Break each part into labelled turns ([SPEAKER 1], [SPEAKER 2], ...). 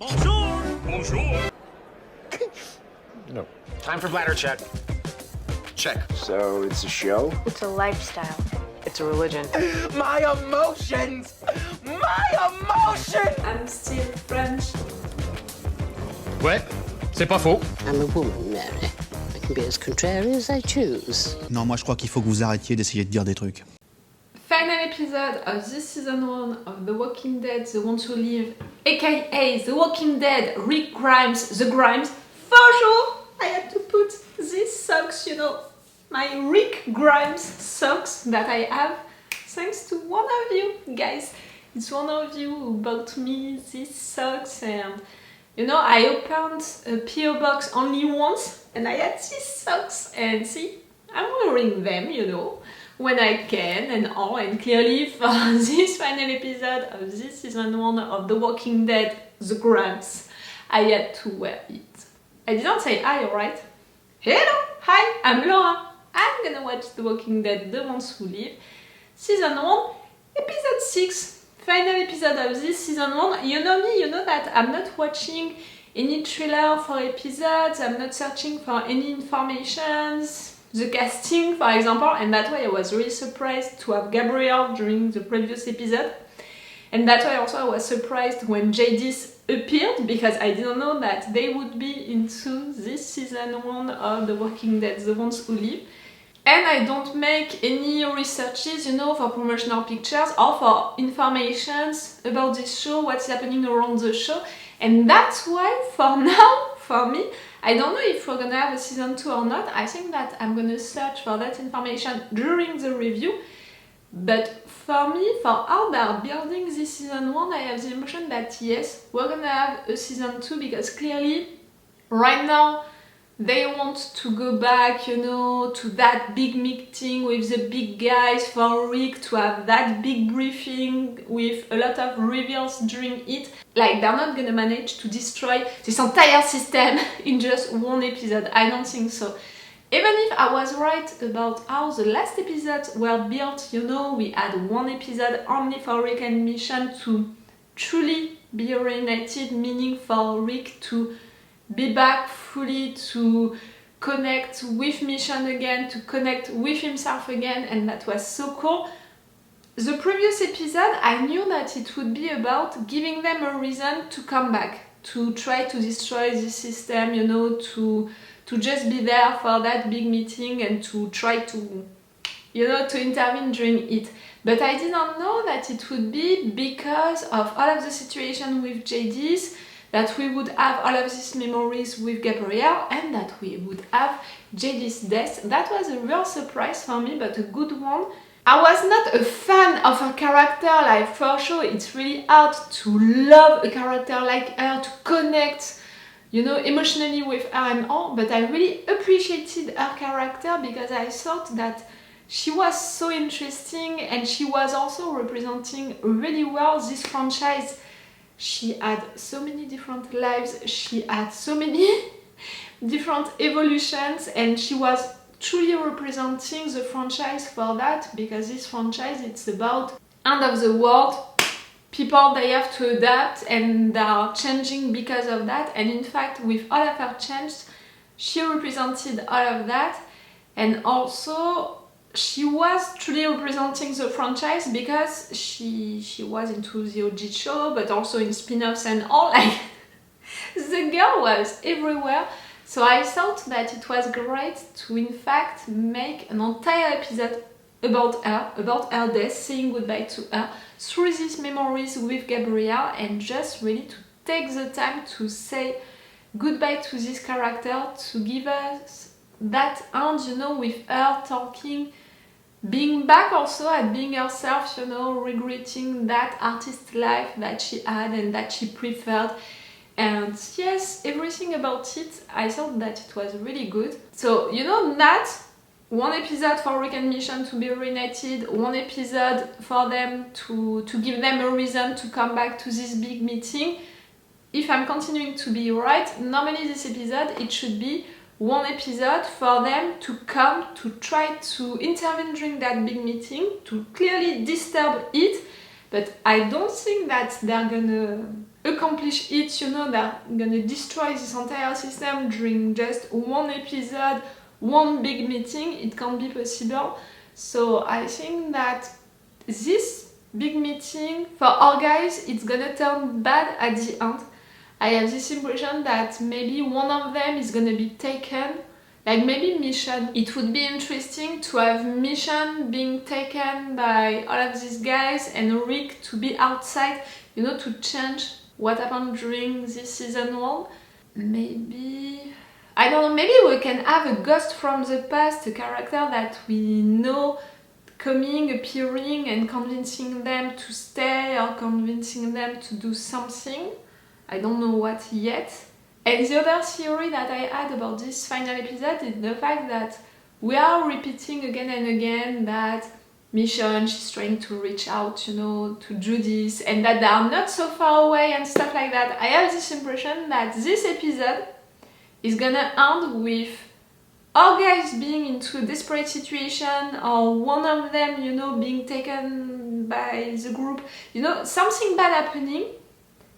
[SPEAKER 1] Bonjour! Bonjour!
[SPEAKER 2] No.
[SPEAKER 1] Time for bladder check. Check.
[SPEAKER 3] So it's a show?
[SPEAKER 4] It's a lifestyle.
[SPEAKER 5] It's a religion.
[SPEAKER 3] My emotions! My emotions!
[SPEAKER 6] I'm still French.
[SPEAKER 1] Ouais, c'est pas faux.
[SPEAKER 7] I'm a woman, Mary. I can be as contrary as I choose.
[SPEAKER 8] Non, moi je crois qu'il faut que vous arrêtiez d'essayer de dire des trucs.
[SPEAKER 6] Final episode of this season 1 of The Walking Dead, The Ones Who Live, aka The Walking Dead, Rick Grimes, The Grimes. For sure, I had to put these socks, my Rick Grimes socks that I have, thanks to one of you guys. It's one of you who bought me these socks, and I opened a PO box only once and I had these socks, and see, I'm wearing them, when I can and all, and clearly for this final episode of this season 1 of The Walking Dead, The Grimes, I had to wear it. I didn't say hi, alright? Hello! Hi, I'm Laura. I'm gonna watch The Walking Dead, The Ones Who Live, season 1, episode 6, final episode of this season 1. You know me, you know that I'm not watching any trailer for episodes, I'm not searching for any informations, the casting for example, and that's why I was really surprised to have Gabrielle during the previous episode, and that's why also I was surprised when Judith appeared, because I didn't know that they would be into this season 1 of The Walking Dead, The Ones Who Live. And I don't make any researches, for promotional pictures or for informations about this show, what's happening around the show. And that's why, for now, for me, I don't know if we're gonna have a season 2 or not. I think that I'm gonna search for that information during the review. But for me, for how they're building this season 1, I have the impression that yes, we're gonna have a season 2, because clearly, right now, they want to go back, to that big meeting with the big guys for Rick, to have that big briefing with a lot of reveals during it. Like, they're not gonna manage to destroy this entire system in just one episode. I don't think so. Even if I was right about how the last episodes were built, we had one episode only for Rick and Michonne to truly be reunited, meaning for Rick to be back fully, to connect with Michonne again, to connect with himself again, and that was so cool. The previous episode, I knew that it would be about giving them a reason to come back, to try to destroy the system, to just be there for that big meeting and to try to, to intervene during it. But I didn't know that it would be because of all of the situation with Judith, that we would have all of these memories with Gabrielle, and that we would have Judith's death. That was a real surprise for me, but a good one. I was not a fan of her character, like for sure it's really hard to love a character like her, to connect, emotionally with her and all, but I really appreciated her character because I thought that she was so interesting and she was also representing really well this franchise. She had so many different lives, she had so many different evolutions, and she was truly representing the franchise for that, because this franchise, it's about end of the world, people, they have to adapt and they are changing because of that, and in fact with all of her changes, she represented all of that, and also she was truly representing the franchise because she was into the OG show, but also in spin-offs and all, like the girl was everywhere. So I thought that it was great to in fact make an entire episode about her death, saying goodbye to her through these memories with Gabrielle, and just really to take the time to say goodbye to this character, to give us that end, with her talking, being back also at being herself, regretting that artist life that she had and that she preferred. And yes, everything about it, I thought that it was really good. So, that one episode for Rick and Michonne to be reunited, one episode for them to give them a reason to come back to this big meeting. If I'm continuing to be right, normally this episode, it should be one episode for them to come to try to intervene during that big meeting, to clearly disturb it, but I don't think that they're gonna accomplish it, you know, they're gonna destroy this entire system during just one episode, one big meeting. It can't be possible. So I think that this big meeting for all guys, it's gonna turn bad at the end. I have this impression that maybe one of them is gonna be taken, like maybe Michonne. It would be interesting to have Michonne being taken by all of these guys and Rick to be outside, you know, to change what happened during this season 1. Maybe, I don't know, maybe we can have a ghost from the past, a character that we know coming, appearing and convincing them to stay or convincing them to do something. I don't know what yet. And the other theory that I had about this final episode is the fact that we are repeating again and again that Michonne, she's trying to reach out, you know, to Judith, and that they are not so far away and stuff like that. I have this impression that this episode is gonna end with all guys being into a desperate situation, or one of them, you know, being taken by the group, you know, something bad happening.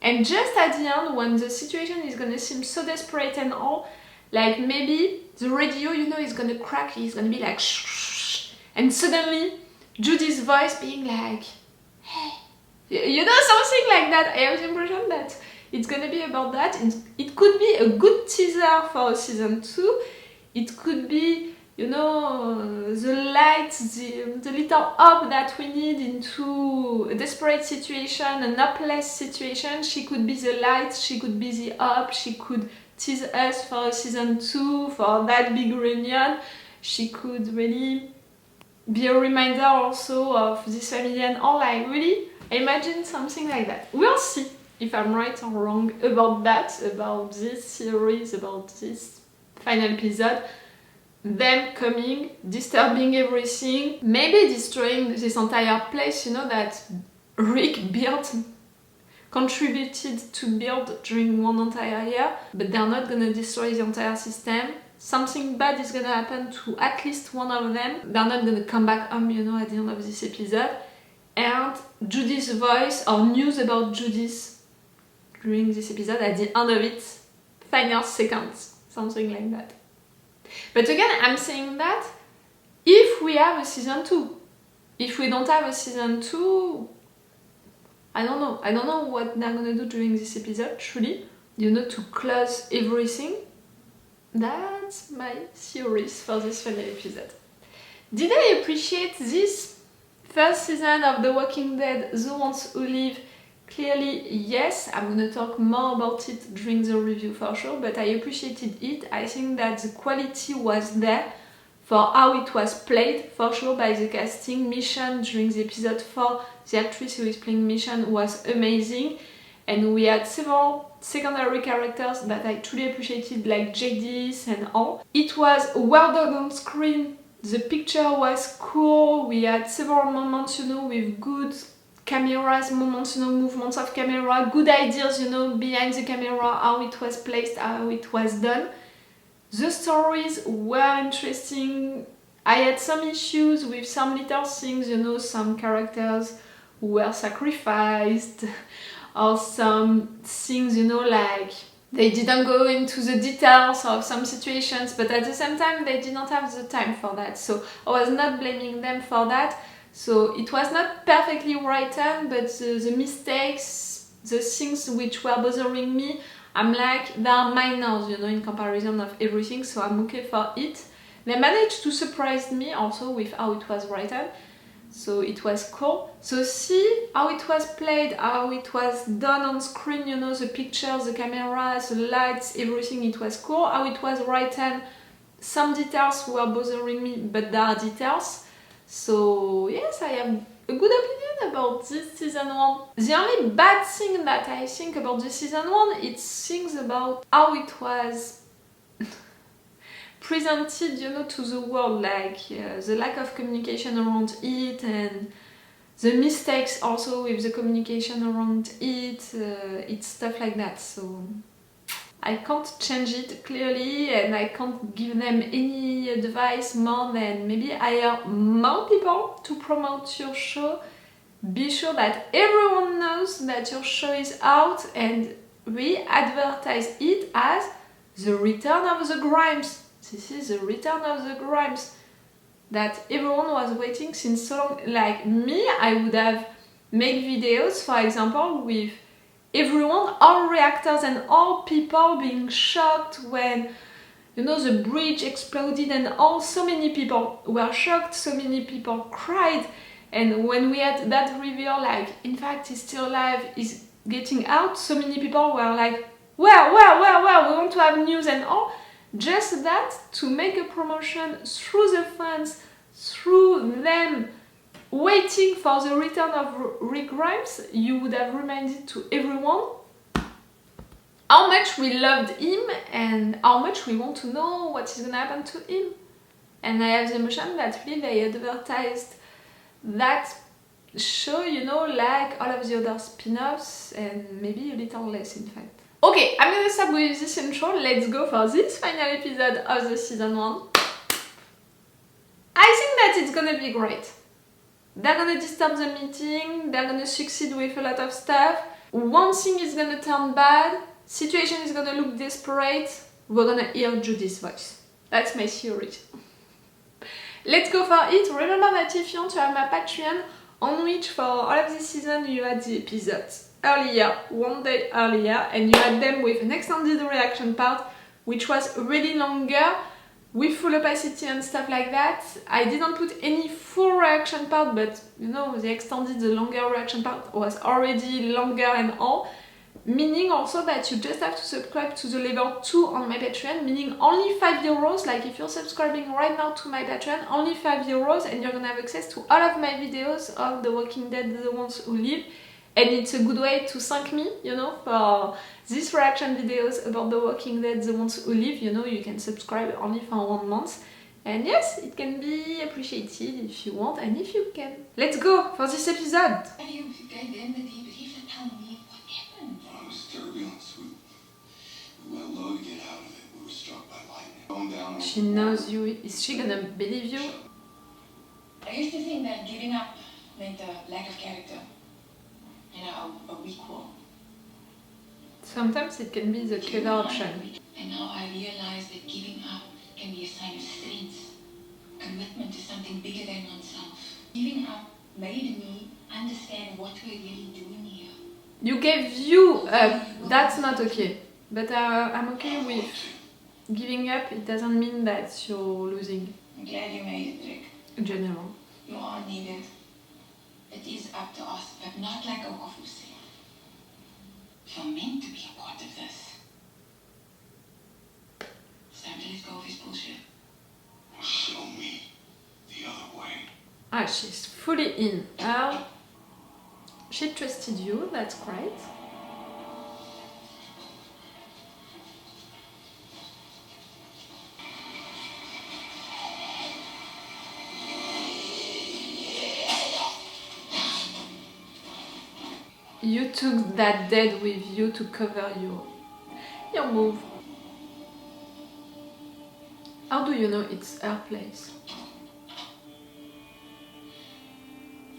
[SPEAKER 6] And just at the end, when the situation is gonna seem so desperate and all, like maybe the radio, you know, is gonna crack, it's gonna be like shh, and suddenly Judy's voice being like, hey, you know, something like that. I have the impression that it's gonna be about that. It could be a good teaser for season 2. It could be, you know, the light, the little hope that we need into a desperate situation, an hopeless situation. She could be the light, she could be the hope, she could tease us for season 2, for that big reunion. She could really be a reminder also of this family and all. Like, really, imagine something like that. We'll see if I'm right or wrong about that, about this series, about this final episode. Them coming, disturbing everything, maybe destroying this entire place, you know, that Rick built, contributed to build during one entire year, but they're not gonna destroy the entire system. Something bad is gonna happen to at least one of them. They're not gonna come back home, you know, at the end of this episode. And Judith's voice, or news about Judith during this episode, at the end of it, final seconds, something like that. But again, I'm saying that if we have a season 2. If we don't have a season 2, I don't know. I don't know what they're gonna do during this episode, truly. You know, to close everything. That's my theories for this final episode. Did I appreciate this first season of The Walking Dead, The Ones Who Live? Clearly, yes. I'm gonna talk more about it during the review for sure, but I appreciated it. I think that the quality was there for how it was played, for sure, by the casting. Michonne, during the episode 4, the actress who is playing Michonne, was amazing. And we had several secondary characters that I truly appreciated, like Judith and all. It was well done on screen. The picture was cool. We had several moments, you know, with good cameras, moments, you know, movements of camera, good ideas, you know, behind the camera, how it was placed, how it was done. The stories were interesting. I had some issues with some little things, you know, some characters who were sacrificed, or some things, you know, like they didn't go into the details of some situations, but at the same time they did not have the time for that. So I was not blaming them for that. So it was not perfectly written, but the mistakes, the things which were bothering me, I'm like, they are minors, you know, in comparison of everything, so I'm okay for it. They managed to surprise me also with how it was written, so it was cool. So see how it was played, how it was done on screen, you know, the pictures, the cameras, the lights, everything, it was cool. How it was written, some details were bothering me, but there are details. So yes, I have a good opinion about this season 1. The only bad thing that I think about this season 1, it's things about how it was presented, you know, to the world, like the lack of communication around it, and the mistakes also with the communication around it, it's stuff like that. So I can't change it clearly, and I can't give them any advice more than maybe hire more people to promote your show be sure that everyone knows that your show is out and re-advertise it as the return of the Grimes. This is the return of the Grimes that everyone was waiting since so long. Like me, I would have made videos, for example, with everyone, all reactors and all people being shocked when, you know, the bridge exploded and so many people were shocked, so many people cried. And when we had that reveal, like, in fact, he's still alive, he's getting out, so many people were like, well, we want to have news and all. Just that, to make a promotion through the fans, through them waiting for the return of Rick Grimes, you would have reminded to everyone how much we loved him and how much we want to know what is gonna happen to him. And I have the emotion that really they advertised that show, you know, like all of the other spin-offs and maybe a little less in fact. Okay, I'm gonna stop with this intro. Let's go for this final episode of the season 1. I think that it's gonna be great. They're gonna disturb the meeting, they're gonna succeed with a lot of stuff. One thing is gonna turn bad, situation is gonna look desperate, we're gonna hear Judith's voice. That's my theory. Let's go for it. Remember that if you want to have my Patreon, on which for all of this season you had the episodes earlier, one day earlier, and you had them with an extended reaction part, which was really longer, with full opacity and stuff like that. I didn't put any full reaction part, but you know, the extended, the longer reaction part was already longer and all. Meaning also that you just have to subscribe to the level 2 on my Patreon, meaning only €5, like if you're subscribing right now to my Patreon, only €5 and you're gonna have access to all of my videos of The Walking Dead, The Ones Who Live. And it's a good way to thank me, you know, for these reaction videos about The Walking Dead, The Ones Who Live. You know, you can subscribe only for 1 month. And yes, it can be appreciated if you want and if you can. Let's go for this episode! She knows you. Is she gonna believe you?
[SPEAKER 4] I used to think that giving up meant a lack of character. You know, a weak one.
[SPEAKER 6] Sometimes it can be the clever option.
[SPEAKER 4] And now I realize that giving up can be a sign of strength. Commitment to something bigger than oneself. Giving up made me understand what we're really doing here.
[SPEAKER 6] You gave you up. That's not okay. But I'm okay with giving up. It doesn't mean that you're losing.
[SPEAKER 4] I'm glad you made it, Rick.
[SPEAKER 6] In general.
[SPEAKER 4] You are needed. It is up to us, but not like Okafusi. You're meant to be a part of this. It's time to let go of his bullshit.
[SPEAKER 5] Show me the other way.
[SPEAKER 6] Ah, she's fully in. She trusted you, that's great. You took that dead with you to cover your move. How do you know it's her place?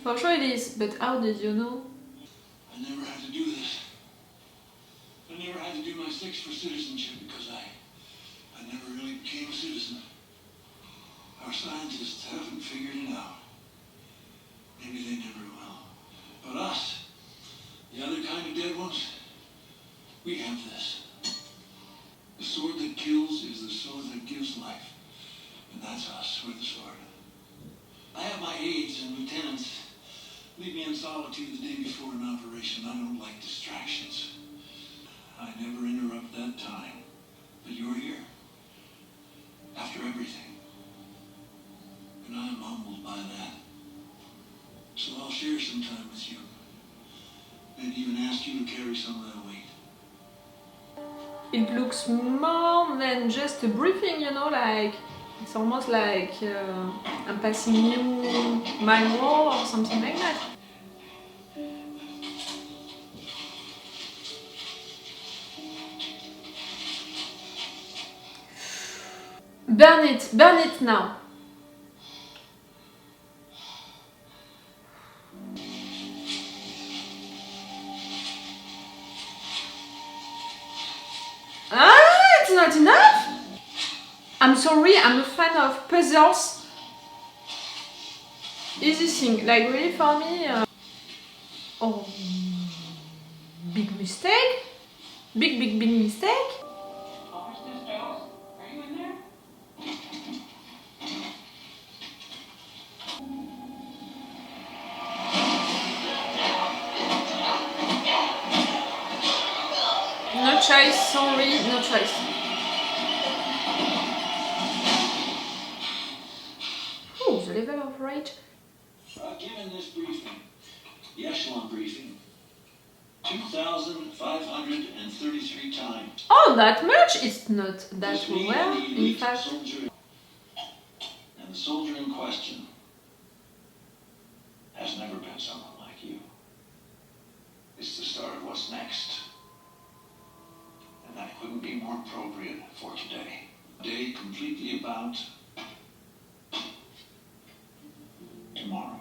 [SPEAKER 6] For sure it is, but how did you know?
[SPEAKER 5] I never had to do this. I never had to do my 6 for citizenship because I never really became a citizen. Our scientists haven't figured it out. Maybe they never will. But us, the other kind of dead ones, we have this. The sword that kills is the sword that gives life. And that's us, we're the sword. I have my aides and lieutenants leave me in solitude the day before an operation. I don't like distractions. I never interrupt that time. But you're here. After everything. And I am humbled by that. So I'll share some time with you. Maybe even ask you to carry some of that weight.
[SPEAKER 6] It looks more than just a briefing, you know, like it's almost like I'm passing you my role or something like that. Burn it now. not enough? I'm sorry, I'm a fan of puzzles. Easy thing, like really for me. Oh, big mistake. Big mistake.
[SPEAKER 4] Are you in there?
[SPEAKER 6] No choice, sorry, no choice. Oh, the level of rage.
[SPEAKER 5] Given this briefing, the echelon briefing, 2,533 times.
[SPEAKER 6] Oh, that much? It's not that
[SPEAKER 5] Just me
[SPEAKER 6] well,
[SPEAKER 5] and the
[SPEAKER 6] in
[SPEAKER 5] elite
[SPEAKER 6] fact.
[SPEAKER 5] soldier. And the soldier in question has never been someone like you. It's the start of what's next. And that couldn't be more appropriate for today. A day completely about tomorrow.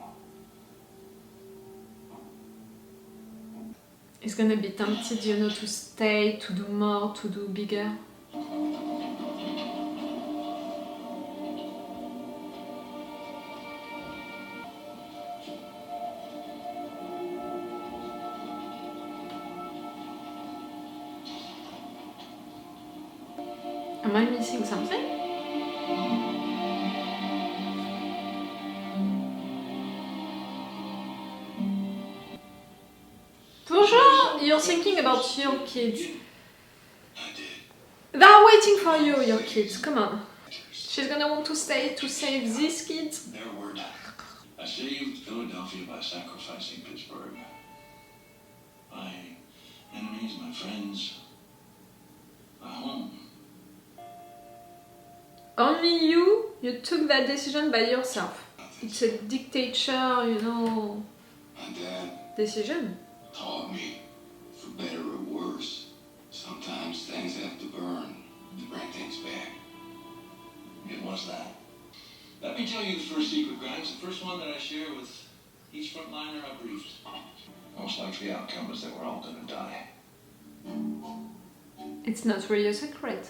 [SPEAKER 6] It's gonna be tempted, you know, to stay, to do more, to do bigger. Am I missing something? Bonjour! You're thinking about your kids.
[SPEAKER 5] I did.
[SPEAKER 6] They're waiting for you, your kids. Come on. She's gonna want to stay to save these kids.
[SPEAKER 5] Their word. I saved Philadelphia by sacrificing Pittsburgh. My enemies, my friends, my home.
[SPEAKER 6] Only you took that decision by yourself. It's a dictator, you know,
[SPEAKER 5] My dad
[SPEAKER 6] decision.
[SPEAKER 5] taught me, for better or worse, sometimes things have to burn to bring things back. It was that. Let me tell you the first secret, Grimes, the first one that I share with each frontliner I briefed. Most likely outcome is that we're all gonna die.
[SPEAKER 6] It's not really a secret.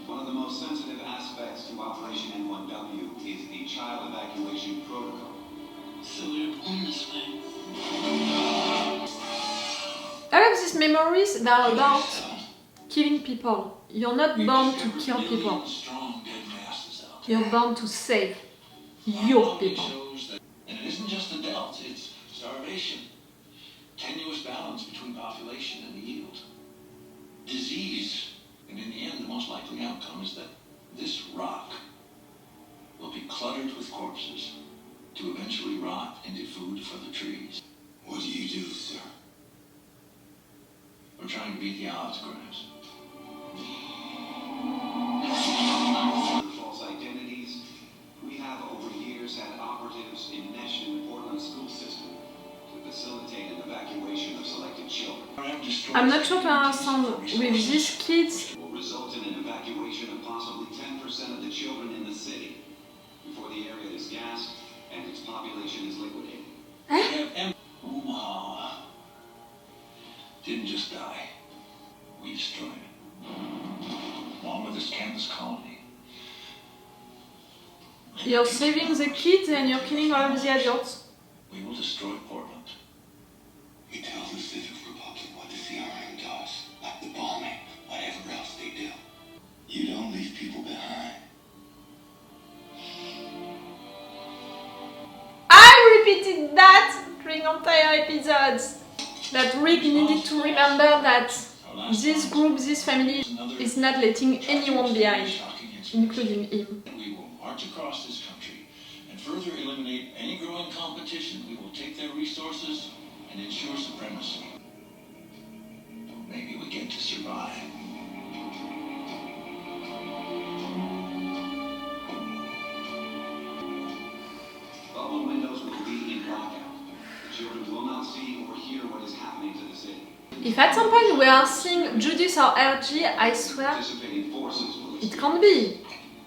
[SPEAKER 9] One of the most sensitive aspects to Operation N1W is the child evacuation protocol.
[SPEAKER 5] So we're born this way.
[SPEAKER 6] I have these memories that are about killing people. You're not born to kill people.
[SPEAKER 5] Strong dead masses out.
[SPEAKER 6] You're born to save your people.
[SPEAKER 5] And it isn't just the dealt, it's starvation. Tenuous balance between population and yield. Disease. And in the end, the most likely outcome is that this rock will be cluttered with corpses to eventually rot into food for the trees. What do you do, sir? We're trying to beat the odds, Grimes.
[SPEAKER 9] False identities. We have over years had operatives enmeshed in the Portland school system to facilitate an evacuation of selected children.
[SPEAKER 6] I'm not sure to understand with these kids.
[SPEAKER 9] Will result in an evacuation of possibly 10% of the children in the city before the area is gassed and its population is liquidated.
[SPEAKER 5] Omaha didn't just die. We destroyed it. Along with this campus colony.
[SPEAKER 6] You're saving the kids and you're killing all the adults.
[SPEAKER 5] We will destroy Portland.
[SPEAKER 9] We tell the Civic Republic what the CRM does, like the bombing, whatever else they do. You don't leave people behind.
[SPEAKER 6] I repeated that during entire episodes. That Rick needed to remember that this group, this family, is not letting anyone behind, including him.
[SPEAKER 5] We will march across this country and further eliminate any growing competition. We will take their resources and ensure supremacy. Maybe we get to survive.
[SPEAKER 9] Bubble windows will be in blackout. The children will not see or hear what is happening to the city.
[SPEAKER 6] If at some point we are seeing Judith or RG, I swear,
[SPEAKER 9] Participating forces will
[SPEAKER 6] it can't be.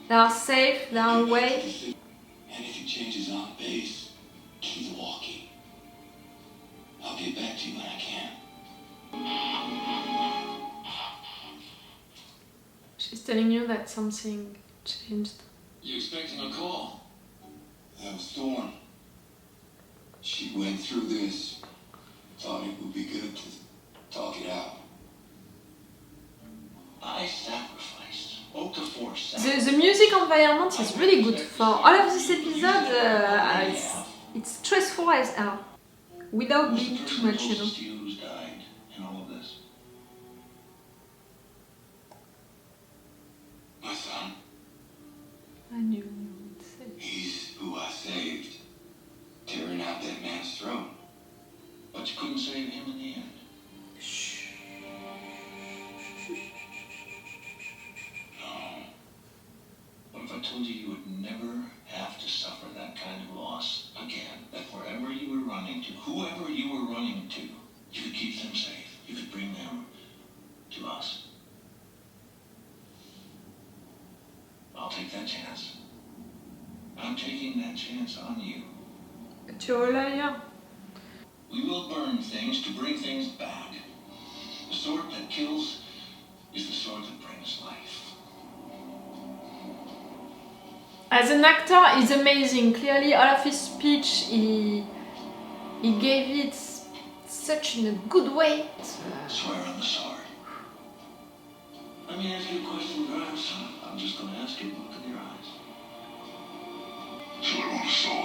[SPEAKER 6] They are safe, they are away.
[SPEAKER 9] Anything changes on base, keep walking. I'll be
[SPEAKER 5] get back to you when I can.
[SPEAKER 6] She's telling you that something changed.
[SPEAKER 5] You expecting a call? That was Thorne. She went through this. Thought it would be good to talk it out. I sacrificed. Okafor sacrificed.
[SPEAKER 6] The music environment is really good for all of this episode. It's stressful as hell, without being too much, you know.
[SPEAKER 5] Who's died in all of this? My son.
[SPEAKER 6] I knew you would say.
[SPEAKER 5] He's who I saved. Tearing out that man's throat. But you couldn't save him in the end. No. What if I told you you would never have to suffer that kind of loss again? That wherever you were running to, whoever you were running to, you could keep them safe. You could bring them to us. I'll take that chance. I'm taking that chance on you.
[SPEAKER 6] Tu es liar.
[SPEAKER 5] We will burn things to bring things back. The sword that kills is the sword that brings life.
[SPEAKER 6] As an actor, he's amazing. Clearly, all of his speech, he gave it such in a good way.
[SPEAKER 5] Swear on the sword. Let me ask you a question, Grimes. I'm just going to ask you to look in your eyes. Swear on the sword.